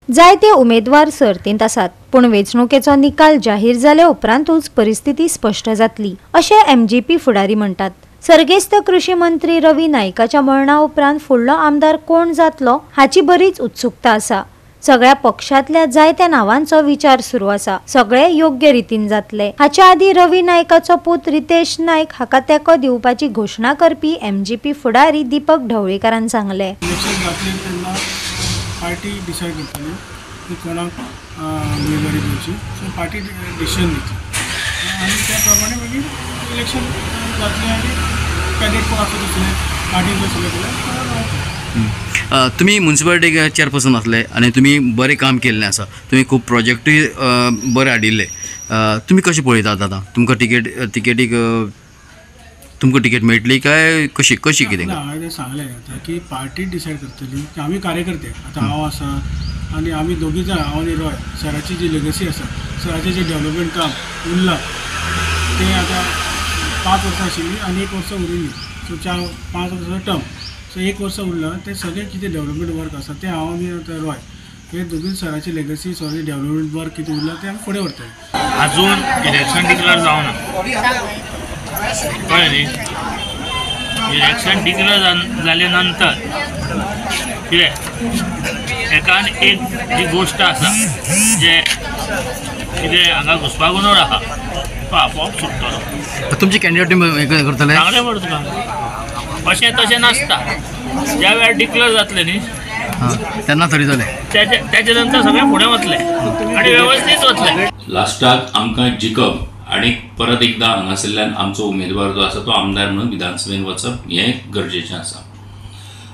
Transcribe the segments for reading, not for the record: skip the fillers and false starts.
जायते उमेदवार सर्तींत आसात, पूण वेंचणुकेचो निकाल जाहीर जाल्या उपरांतूच परिस्थिती स्पश्ट जातली अशें एमजीपी फुडारी म्हणटात। सर्गेस्त कृषी मंत्री रवी नाईकाच्या मरणा उपरांत फुडलो आमदार कोण जातलो हाची बरीच उत्सुकता आसा। सगळ्या पक्षांतल्या जायत्या नावांचो विचार सुरू आसा। सगळे योग्य रितीन जातले हाच्या आदी रवी नाईकाचो पूत रितेश नाईक हाका तेको दिवपाची घोषणा करपी एमजीपी फुडारी दीपक ढवळीकरान सांगले। पार्टी डिसाइड करतली की कोणाक उमेदवारी दिवची, सो पार्टी डिसिजन घेतली आणि त्या प्रमाणे मागीर इलेक्शन जातलें आनी कॅन्डिडेट कोण आसा तसले पार्टीन जर सिलेक्ट केलें। तुम्ही म्युनिसिपालिटी चेअरपर्सन आसले आणि तुम्ही बरें काम केल्लें आसा, तुम्ही खूब प्रोजेक्टूय बरे हाडिल्ले। तुम्ही कशें पळयतात आतां तुमकां तिकेटीक तुमकां टिकेट मेळटली काय कशी कितें? हांवें सांगलें आतां की पार्टी डिसायड करतली की आमी कार्यकर्ते आतां हांव आसा आनी आमी दोगी जाण हांव आनी रॉय सराची जी लेगसी आसा, सराचें जें डेवलपमेंट काम उरलां तें आतां 5 वर्सां आशिल्लीं आनी 1 वर्स उरिल्लीं, सो 5 वर्सां टर्म, सो 1 वर्स उरलां तें सगळें कितें डेवलपमेंट वर्क आसा तें हांव आनी रॉय हे दोगी सराची लेगसी सगळें डेवलपमेंट वर्क कितें उरलां तें आमी फुडें व्हरतले। अजून इलेक्शन डिक्लेअर जावना, कळ्ळें न्ही? इलेक्शन डिक्लेअर जाले नंतर कितें एकान एक जी गोष्ट आसा जे कितें हांगा घुसपागोंदळ आहा तो आपोआप सुटतलो। तुमचे कॅन्डिडेट करतले सांगलें मरे तुका, अशें तशें नासता। ज्या वेळार डिक्लेअर जातले न्ही तेन्ना तरी जालें, त्याचे नंतर सगळें फुडें वतले आनी वेवस्थीत वतले। लास्टाक आमकां जिखप आणि परत एकदा हांगासरल्यान आमचो उमेदवार जो आसा तो आमदार म्हणून विधानसभेन वचप हें गरजेचें आसा।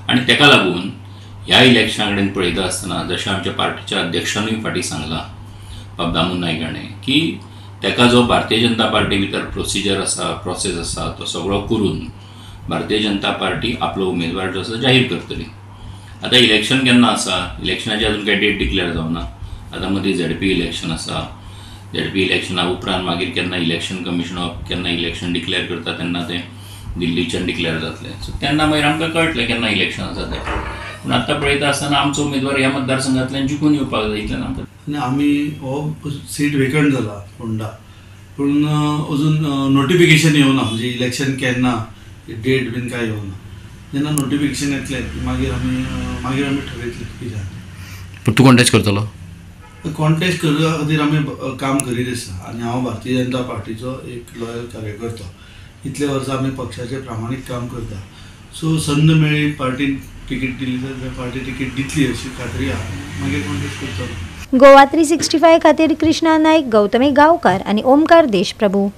आनी तेका लागून ह्या इलेक्शना कडेन पळयता आसतना जशें आमच्या पार्टीच्या अध्यक्षानूय फाटीं सांगलां बाब दामू नायक हाणें की तेका जो भारतीय जनता पार्टी भितर प्रोसेस आसा तो सगळो करून भारतीय जनता पार्टी आपलो उमेदवार जो आसा जाहीर करतली। आतां इलेक्शन केन्ना आसा, इलेक्शनाची अजून कांय डेट डिक्लेअर जावना। आतां मदीं झेडपी इलेक्शन आसा, झेडपी इलेक्शना उपरांत मागीर केन्ना इलेक्शन कमिशन ऑफ केन्ना इलेक्शन डिक्लेअर करता तेन्ना तें दिल्लीच्यान डिक्लेअर जातलें, सो तेन्ना मागीर आमकां कळटलें केन्ना इलेक्शन आसा तें। पूण आतां पळयता आसतना आमचो उमेदवार ह्या मतदारसंघांतल्यान जिखून येवपाक जाय इतलें आमकां। आनी आमी हो सीट वेकंट जाला फोंडा, पूण अजून नोटिफिकेशन येवना, म्हणजे इलेक्शन केन्ना डेट बीन कांय येवना। जेन्ना नोटिफिकेशन येतलें मागीर आमी ठरयतले कितें। पूण तूं कॉन्टेस्ट करतलो? कॉन्टेस्ट करपा खातीर आमी काम करीत आसा आनी हांव भारतीय जनता पार्टीचो एक लॉयल कार्यकर्तो। इतले वर्सां आमी पक्षाचें प्रामाणीक काम करता, सो संद मेळ्ळी पार्टीन टिकेट दिली तर पार्टी टिकेट दितली अशी खात्री आहा, मागीर कॉन्टेस्ट करतलो। गोवा 365 खातीर कृष्णा नायक, गौतमी गांवकार आनी ओमकार देशप्रभू।